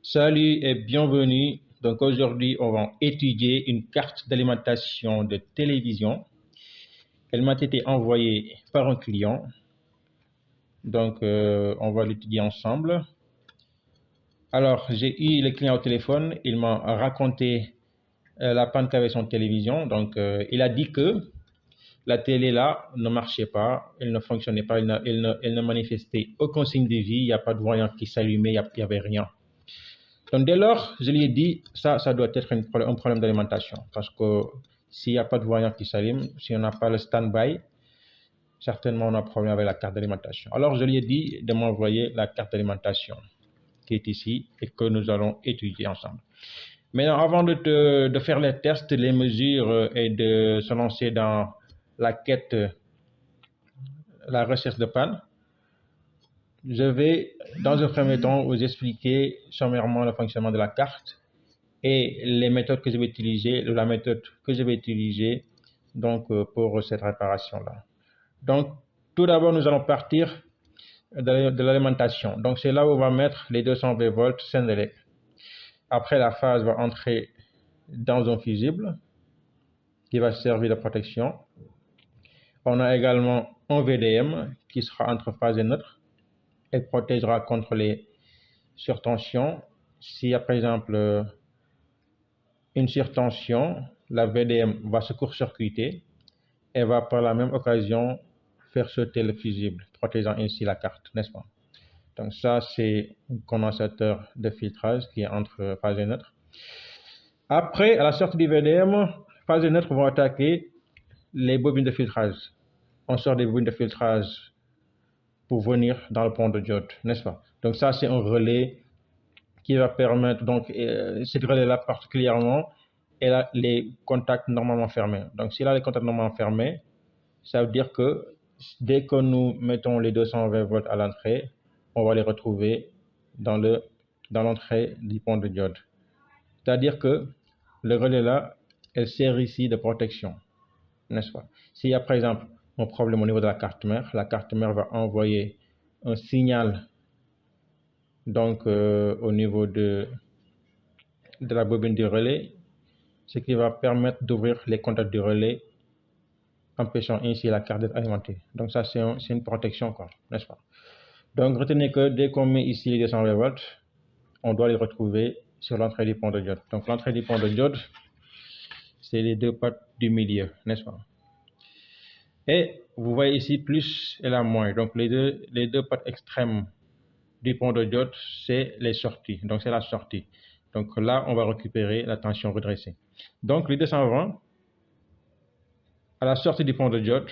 Salut et bienvenue. Donc aujourd'hui, on va étudier une carte d'alimentation de télévision. Elle m'a été envoyée par un client. Donc on va l'étudier ensemble. Alors j'ai eu le client au téléphone. Il m'a raconté la panne qu'avait son télévision. Donc il a dit que la télé là ne marchait pas, elle ne fonctionnait pas, elle ne manifestait aucun signe de vie. Il n'y a pas de voyant qui s'allumait, il n'y avait rien. Donc dès lors, je lui ai dit, ça doit être un problème d'alimentation. Parce que s'il n'y a pas de voyant qui s'allume, si on n'a pas le stand-by, certainement on a un problème avec la carte d'alimentation. Alors je lui ai dit de m'envoyer la carte d'alimentation qui est ici et que nous allons étudier ensemble. Maintenant, avant de faire les tests, les mesures et de se lancer dans la quête, la recherche de panne, je vais dans un premier temps vous expliquer sommairement le fonctionnement de la carte et les méthodes que je vais utiliser, la méthode que je vais utiliser donc pour cette réparation-là. Donc, tout d'abord, nous allons partir de l'alimentation. Donc, c'est là où on va mettre les 220 volts Senelec. Après, la phase va entrer dans un fusible qui va servir de protection. On a également un VDM qui sera entre phase et neutre et protégera contre les surtensions. S'il y a par exemple une surtension, la VDM va se court-circuiter et va par la même occasion faire sauter le fusible, protégeant ainsi la carte, n'est-ce pas? Donc ça, c'est un condensateur de filtrage qui est entre phase et neutre. Après, à la sortie du VDM, phase et neutre vont attaquer les bobines de filtrage. On sort des bobines de filtrage pour venir dans le pont de diode, n'est-ce pas? Donc ça, c'est un relais qui va permettre, donc ce relais-là particulièrement, elle a les contacts normalement fermés. Donc s'il a les contacts normalement fermés, ça veut dire que dès que nous mettons les 220 volts à l'entrée, on va les retrouver dans l'entrée du pont de diode. C'est-à-dire que le relais là, elle sert ici de protection, n'est-ce pas? S'il y a par exemple un problème au niveau de la carte mère va envoyer un signal donc au niveau de la bobine du relais, ce qui va permettre d'ouvrir les contacts du relais, empêchant ainsi la carte d'être alimentée. Donc ça, c'est une protection, quoi, n'est-ce pas? Donc retenez que dès qu'on met ici les 220 volts, on doit les retrouver sur l'entrée du pont de diode. Donc l'entrée du pont de diode, c'est les deux pattes du milieu, n'est-ce pas? Et vous voyez ici plus et la moins. Donc les deux pattes extrêmes du pont de diode, c'est les sorties. Donc c'est la sortie. Donc là, on va récupérer la tension redressée. Donc les 220, à la sortie du pont de diode,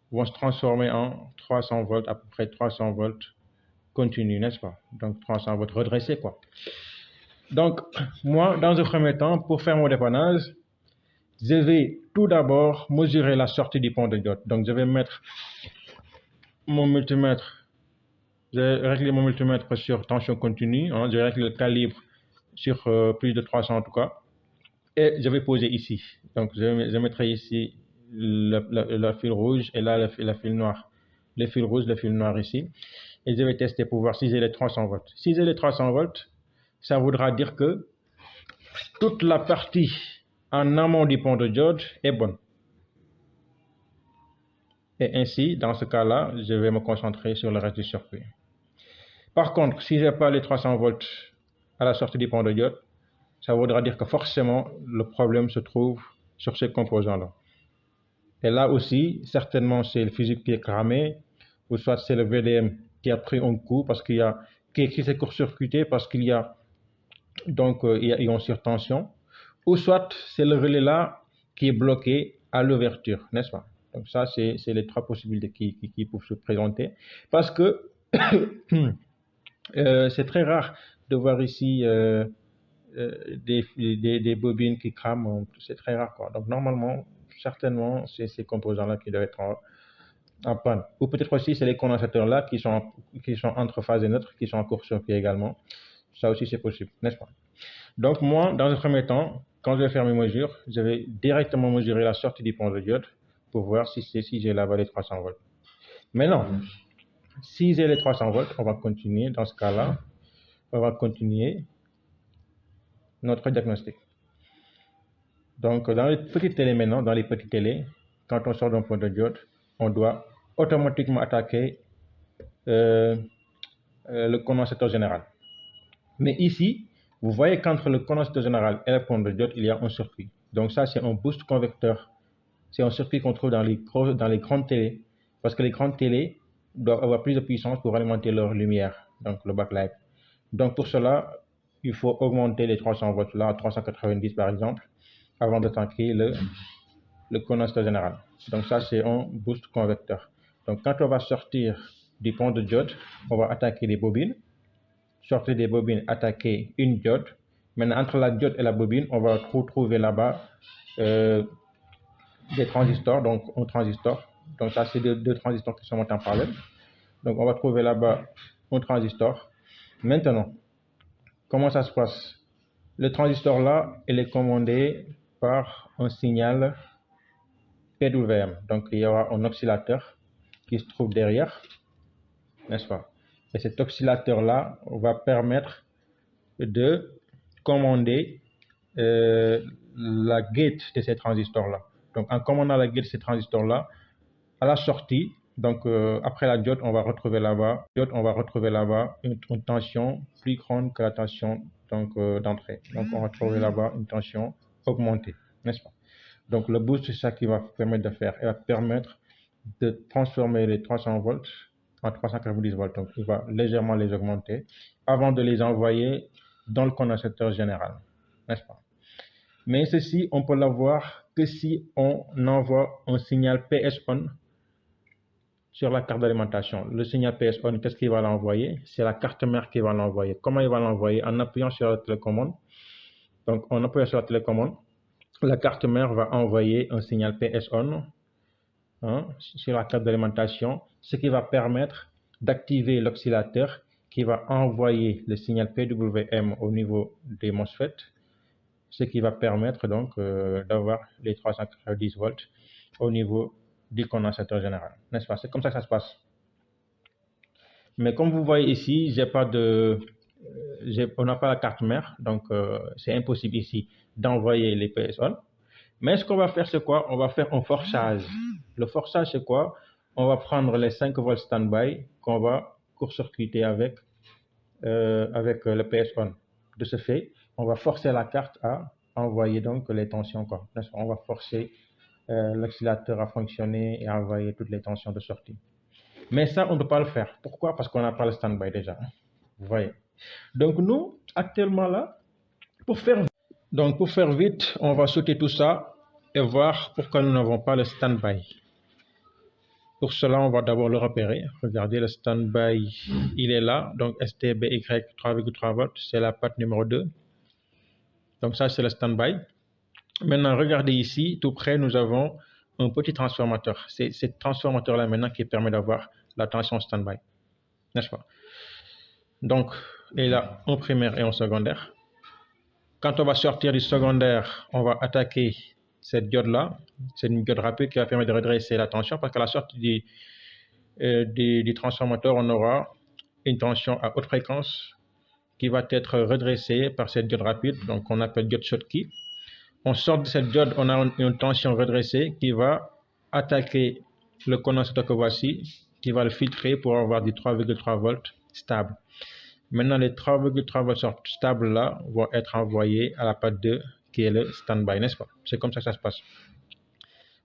vont se transformer en 300 volts, à peu près 300 volts continu, n'est-ce pas? Donc 300 volts redressés, quoi. Donc moi, dans un premier temps, pour faire mon dépannage, je vais tout d'abord mesurer la sortie du pont de diode. Donc je vais mettre mon multimètre, je vais régler mon multimètre sur tension continue, hein, je vais régler le calibre sur plus de 300 en tout cas, et je vais poser ici. Donc je mettrai ici le fil rouge et là le fil noir. Le fil rouge, le fil noir ici. Et je vais tester pour voir si j'ai les 300 volts. Si j'ai les 300 volts, ça voudra dire que toute la partie en amont du pont de diode est bonne. Et ainsi, dans ce cas-là, je vais me concentrer sur le reste du circuit. Par contre, si je n'ai pas les 300 volts à la sortie du pont de diode, ça voudra dire que forcément, le problème se trouve sur ces composants-là. Et là aussi, certainement, c'est le fusible qui est cramé, ou soit c'est le VDM qui a pris un coup parce qu'il y a qui s'est court-circuité parce qu'il y a donc il y a une surtension, ou soit c'est le relais là qui est bloqué à l'ouverture, n'est-ce pas? Donc ça, c'est les trois possibilités qui peuvent se présenter, parce que c'est très rare de voir ici des bobines qui crament, c'est très rare, quoi. Donc normalement, certainement, c'est ces composants-là qui doivent être en panne. Ou peut-être aussi, c'est les condensateurs-là qui sont entre phase et neutre, qui sont en court-circuit également. Ça aussi, c'est possible, n'est-ce pas? Donc moi, dans un premier temps, quand je vais faire mes mesures, je vais directement mesurer la sortie du pont de diode pour voir si j'ai là-bas les 300 volts. Maintenant, si j'ai les 300 volts, on va continuer dans ce cas-là. On va continuer notre diagnostic. Donc, dans les petites télés maintenant, dans les petites télés, quand on sort d'un point de diode, on doit automatiquement attaquer le condensateur général. Mais ici, vous voyez qu'entre le condensateur général et le point de diode, il y a un circuit. Donc ça, c'est un boost convecteur. C'est un circuit qu'on trouve dans les grandes télés, parce que les grandes télés doivent avoir plus de puissance pour alimenter leur lumière, donc le backlight. Donc pour cela, il faut augmenter les 300 volts là à 390 par exemple, avant d'attaquer le condensateur général. Donc ça, c'est un boost convecteur. Donc quand on va sortir du pont de diode, on va attaquer les bobines. Sortir des bobines, attaquer une diode. Maintenant, entre la diode et la bobine, on va trouver là-bas des transistors, donc un transistor. Donc ça, c'est deux transistors qui sont montés en parallèle. Donc on va trouver là-bas un transistor. Maintenant, comment ça se passe? Le transistor là, il est commandé par un signal PWM. Donc il y aura un oscillateur qui se trouve derrière, n'est-ce pas? Et cet oscillateur là va permettre de commander la gate de ces transistors là. Donc en commandant la gate de ces transistors là, à la sortie, donc après la diode, on va retrouver là-bas une tension plus grande que la tension d'entrée. Donc on va trouver là-bas une tension augmentée, n'est-ce pas? Donc le boost, c'est ça qui va permettre de faire. Il va permettre de transformer les 300 volts en 390 volts. Donc il va légèrement les augmenter avant de les envoyer dans le condensateur général, n'est-ce pas? Mais ceci, on peut l'avoir que si on envoie un signal PS-on sur la carte d'alimentation. Le signal PS-on, qu'est-ce qu'il va l'envoyer? C'est la carte mère qui va l'envoyer. Comment il va l'envoyer? En appuyant sur la télécommande. Donc, en appuyant sur la télécommande, la carte mère va envoyer un signal PS-on sur la carte d'alimentation, ce qui va permettre d'activer l'oscillateur qui va envoyer le signal PWM au niveau des MOSFET, ce qui va permettre donc d'avoir les 390 volts au niveau du condensateur général, n'est-ce pas? C'est comme ça que ça se passe. Mais comme vous voyez ici, on n'a pas la carte mère, donc c'est impossible ici d'envoyer les PS-on. Mais ce qu'on va faire, c'est quoi? On va faire un forçage. Le forçage, c'est quoi? On va prendre les 5 volts standby qu'on va court-circuiter avec le PS-on. De ce fait, on va forcer la carte à envoyer donc les tensions, quoi. On va forcer l'oscillateur à fonctionner et à envoyer toutes les tensions de sortie. Mais ça, on ne peut pas le faire. Pourquoi? Parce qu'on n'a pas le standby déjà. Vous voyez. Donc nous, actuellement là, pour faire vite, on va sauter tout ça et voir pourquoi nous n'avons pas le standby. Pour cela, on va d'abord le repérer. Regardez, le standby, il est là. Donc STBY 3,3 volts, c'est la patte numéro 2. Donc ça, c'est le standby. Maintenant, regardez ici, tout près, nous avons un petit transformateur. C'est ce transformateur-là maintenant qui permet d'avoir la tension standby, n'est-ce pas? Donc, il a un primaire et un secondaire. Quand on va sortir du secondaire, on va attaquer cette diode-là. C'est une diode rapide qui va permettre de redresser la tension parce qu'à la sortie du transformateur, on aura une tension à haute fréquence qui va être redressée par cette diode rapide, donc on appelle diode Schottky. On sort de cette diode, on a une tension redressée qui va attaquer le condensateur que voici, qui va le filtrer pour avoir du 3,3 volts stable. Maintenant, les 3,3 volts stables là vont être envoyés à la patte 2 qui est le standby, n'est-ce pas? C'est comme ça que ça se passe.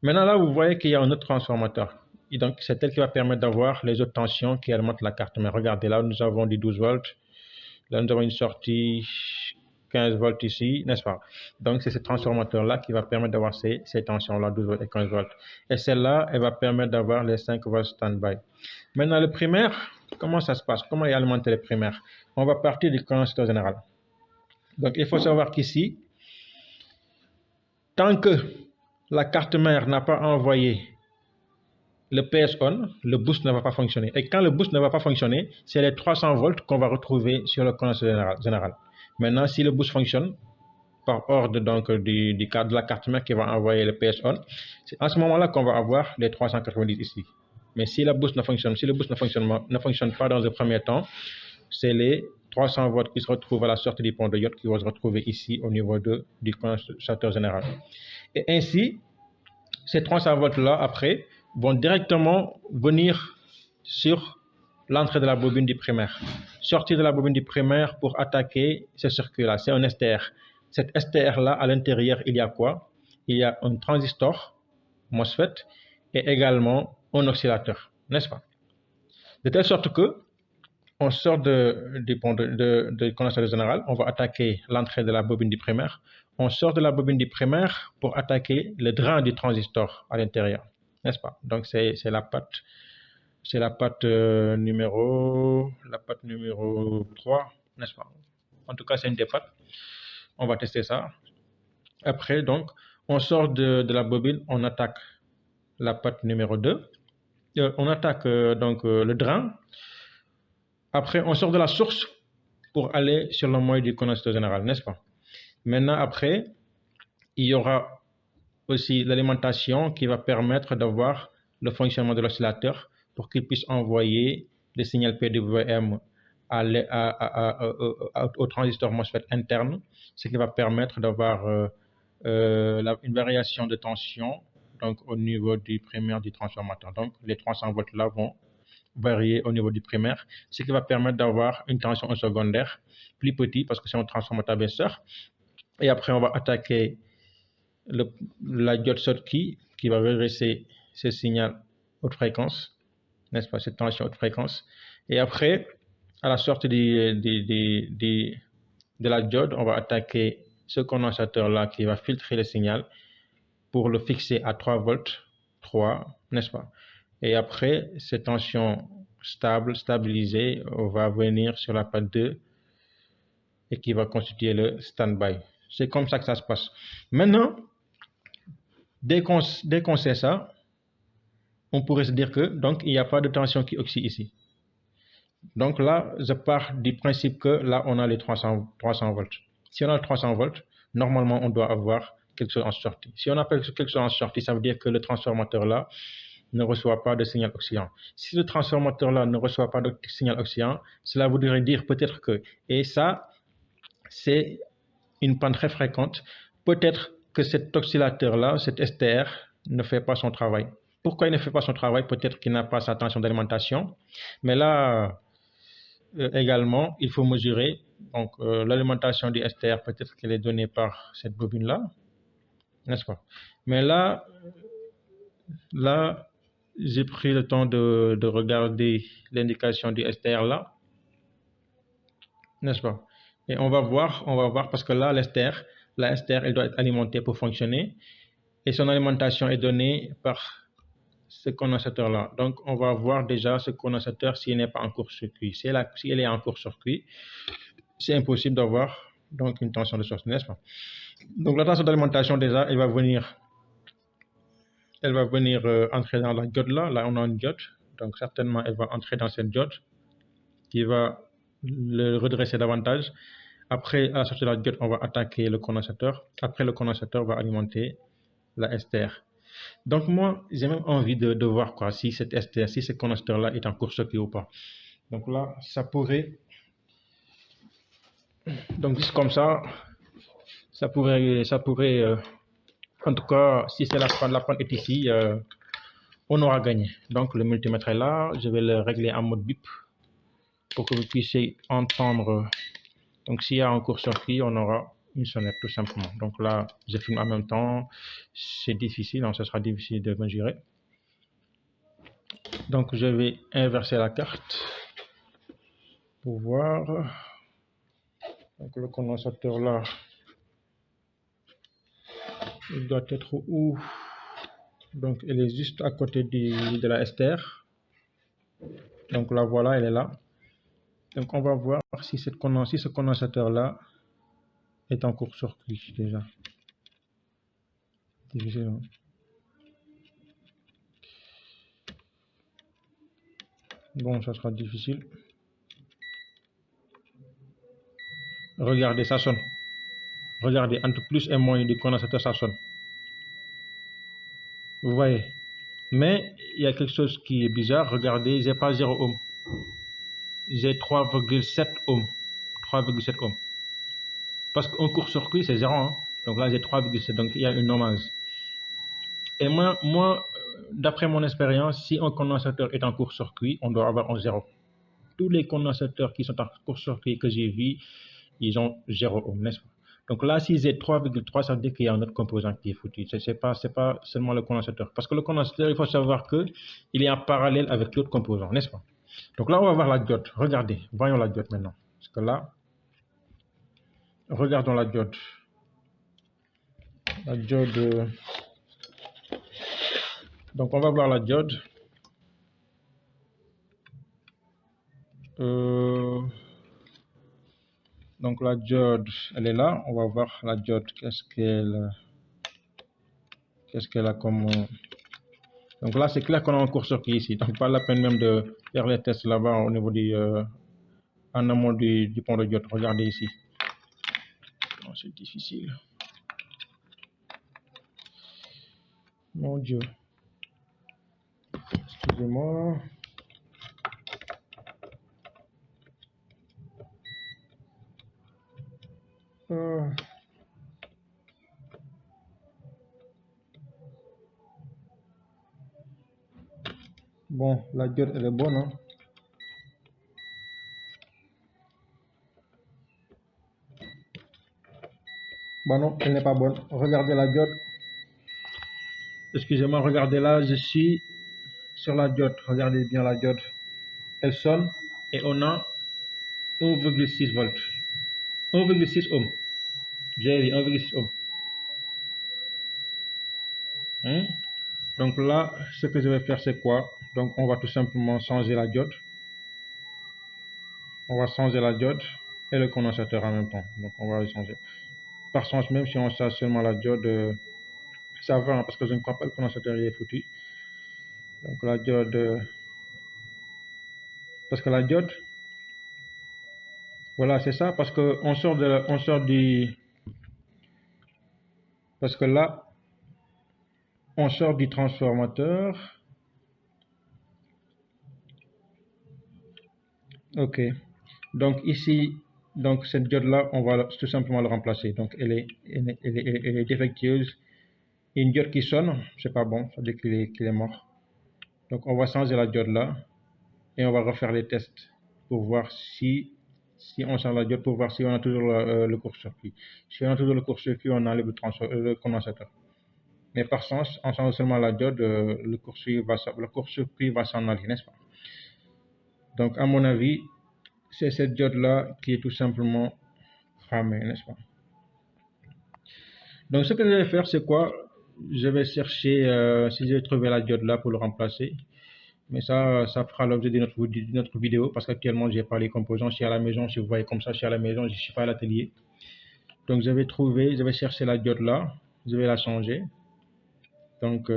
Maintenant, là, vous voyez qu'il y a un autre transformateur. Et donc, c'est elle qui va permettre d'avoir les autres tensions qui alimentent la carte. Mais regardez, là, nous avons du 12 volts. Là, nous avons une sortie 15 volts ici, n'est-ce pas? Donc, c'est ce transformateur-là qui va permettre d'avoir ces tensions-là, 12 volts et 15 volts. Et celle-là, elle va permettre d'avoir les 5 volts standby. Maintenant, le primaire, comment ça se passe? Comment est alimenté le primaire? On va partir du condensateur général. Donc, il faut savoir qu'ici, tant que la carte mère n'a pas envoyé le PS-on, le boost ne va pas fonctionner. Et quand le boost ne va pas fonctionner, c'est les 300 volts qu'on va retrouver sur le condensateur général. Maintenant, si le boost fonctionne, par ordre donc de la carte mère qui va envoyer le PS-on, c'est à ce moment-là qu'on va avoir les 390 ici. Mais si le boost ne fonctionne pas dans un premier temps, c'est les 300 volts qui se retrouvent à la sortie du pont de diode qui vont se retrouver ici au niveau du condensateur général. Et ainsi, ces 300 volts-là, après, vont directement venir sur l'entrée de la bobine du primaire. Sortir de la bobine du primaire pour attaquer ce circuit-là. C'est un STR. Cet STR-là, à l'intérieur, il y a quoi? Il y a un transistor MOSFET et également un oscillateur, n'est-ce pas? De telle sorte que on sort du condensateur général, on va attaquer l'entrée de la bobine du primaire. On sort de la bobine du primaire pour attaquer le drain du transistor à l'intérieur, n'est-ce pas? Donc c'est la patte numéro 3, n'est-ce pas? En tout cas, c'est une des pattes. On va tester ça. Après, donc, on sort de la bobine, on attaque la patte numéro 2. On attaque le drain. Après, on sort de la source pour aller sur le moyen du condensateur général, n'est-ce pas? Maintenant, après, il y aura aussi l'alimentation qui va permettre d'avoir le fonctionnement de l'oscillateur pour qu'il puisse envoyer le signal PWM au transistor MOSFET interne, ce qui va permettre d'avoir une variation de tension donc, au niveau du primaire du transformateur. Donc, les 300 volts là vont varier au niveau du primaire, ce qui va permettre d'avoir une tension au secondaire plus petite parce que c'est un transformateur baisseur. Et après, on va attaquer la diode Schottky qui va redresser ce signal haute fréquence, n'est-ce pas, cette tension haute fréquence. Et après, à la sortie de la diode, on va attaquer ce condensateur-là qui va filtrer le signal pour le fixer à 3 volts, 3, n'est-ce pas? Et après, cette tension stabilisée va venir sur la patte 2 et qui va constituer le stand-by. C'est comme ça que ça se passe. Maintenant, dès qu'on sait ça, on pourrait se dire que donc il n'y a pas de tension qui oscille ici. Donc là, je pars du principe que là, on a les 300 volts. Si on a 300 volts, normalement, on doit avoir quelque chose en sortie. Si on a quelque chose en sortie, ça veut dire que le transformateur là ne reçoit pas de signal oscillant. Si le transformateur là ne reçoit pas de signal oscillant, cela voudrait dire peut-être que, et ça, c'est une panne très fréquente, peut-être que cet oscillateur là, cet STR, ne fait pas son travail. Pourquoi il ne fait pas son travail? Peut-être qu'il n'a pas sa tension d'alimentation, mais là, également, il faut mesurer donc l'alimentation du STR, peut-être qu'elle est donnée par cette bobine-là, n'est-ce pas? Mais là, j'ai pris le temps de regarder l'indication du STR là, n'est-ce pas? Et on va voir parce que là, la STR, elle doit être alimentée pour fonctionner et son alimentation est donnée par ce condensateur-là. Donc, on va voir déjà ce condensateur s'il n'est pas en court-circuit. Si elle est en court-circuit, c'est impossible d'avoir donc une tension de source, n'est-ce pas? Donc, la tension d'alimentation, déjà, elle va venir entrer dans la diode là. Là, on a une diode. Donc, certainement, elle va entrer dans cette diode qui va le redresser davantage. Après, à la sortie de la diode, on va attaquer le condensateur. Après, le condensateur va alimenter la STR. Donc, moi, j'ai même envie de voir quoi, si cette STR, si ce condensateur-là est en court-circuit ou pas. Donc là, ça pourrait... Donc, juste comme ça pourrait en tout cas, si c'est la panne est ici, on aura gagné. Donc, le multimètre est là. Je vais le régler en mode bip pour que vous puissiez entendre. Donc, s'il y a un court-circuit, on aura une sonnette tout simplement. Donc là, je filme en même temps. C'est difficile, donc ce sera difficile de mesurer. Donc, je vais inverser la carte pour voir. Donc, le condensateur là, il doit être où? Donc, elle est juste à côté de la STR. Donc là, voilà, elle est là. Donc, on va voir si ce condensateur là est en court-circuit déjà. Difficile, hein? Bon, ça sera difficile. Regardez, ça sonne. Regardez, entre plus et moins du condensateur, ça sonne. Vous voyez? Mais il y a quelque chose qui est bizarre. Regardez, j'ai pas 0 ohm. J'ai 3,7 ohms. 3,7 ohms. Parce qu'un court-circuit, c'est 0. Hein. Donc là, j'ai 3,7. Donc il y a une normase. Et moi d'après mon expérience, si un condensateur est en court-circuit, on doit avoir un 0. Tous les condensateurs qui sont en court-circuit que j'ai vus, ils ont 0 ohm, n'est-ce pas? Donc là, si j'ai 3,3, ça veut dire qu'il y a un autre composant qui est foutu. Ce n'est pas seulement le condensateur. Parce que le condensateur, il faut savoir qu'il est en parallèle avec l'autre composant, n'est-ce pas? Donc là, on va voir la diode. Regardez, voyons la diode maintenant. Parce que là, regardons la diode. La diode. Donc on va voir la diode. Donc la diode, elle est là. On va voir la diode. Qu'est-ce qu'elle a comme... Donc là, c'est clair qu'on a un court-circuit ici. Donc pas la peine même de faire les tests là-bas au niveau en amont du pont de diode. Regardez ici. C'est difficile. Mon Dieu. Excusez-moi. Bon, la diode, elle est bonne. Hein? Bon, non, elle n'est pas bonne. Regardez la diode. Excusez-moi, regardez là, je suis sur la diode. Regardez bien la diode. Elle sonne et on a 1,6 volts. 1,6 ohms. J'ai dit 1,6 ohms. Hein? Donc là, ce que je vais faire, c'est quoi? Donc on va tout simplement changer la diode. On va changer la diode et le condensateur en même temps. Donc on va le changer. Par chance, même si on change seulement la diode, ça va, hein, parce que je ne crois pas que le condensateur est foutu. Donc la diode, parce que la diode, voilà, c'est ça, parce que parce que là, on sort du transformateur. Ok. Donc ici, donc cette diode là, on va tout simplement le remplacer. Donc elle est défectueuse. Une diode qui sonne, c'est pas bon, ça veut dire qu'il est mort. Donc on va changer la diode là et on va refaire les tests pour voir si on change la diode, pour voir si on a toujours le court-circuit. Si on a toujours le court-circuit, on enlève le condensateur. Mais par sens, en changeant seulement la diode, le court-circuit va s'en aller, n'est-ce pas? Donc à mon avis, c'est cette diode là qui est tout simplement cramée, n'est-ce pas? Donc ce que je vais faire, c'est quoi? Je vais chercher si j'ai trouvé la diode là pour le remplacer. Mais ça fera l'objet de notre vidéo parce qu'actuellement, j'ai pas les composants. Je suis à la maison, si vous voyez comme ça, je suis à la maison, je ne suis pas à l'atelier. Donc je vais chercher la diode là, je vais la changer. Donc,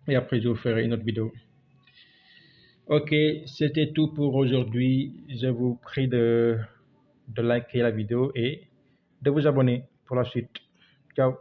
et après, je vous ferai une autre vidéo. Ok, c'était tout pour aujourd'hui. Je vous prie de liker la vidéo et de vous abonner pour la suite. Ciao.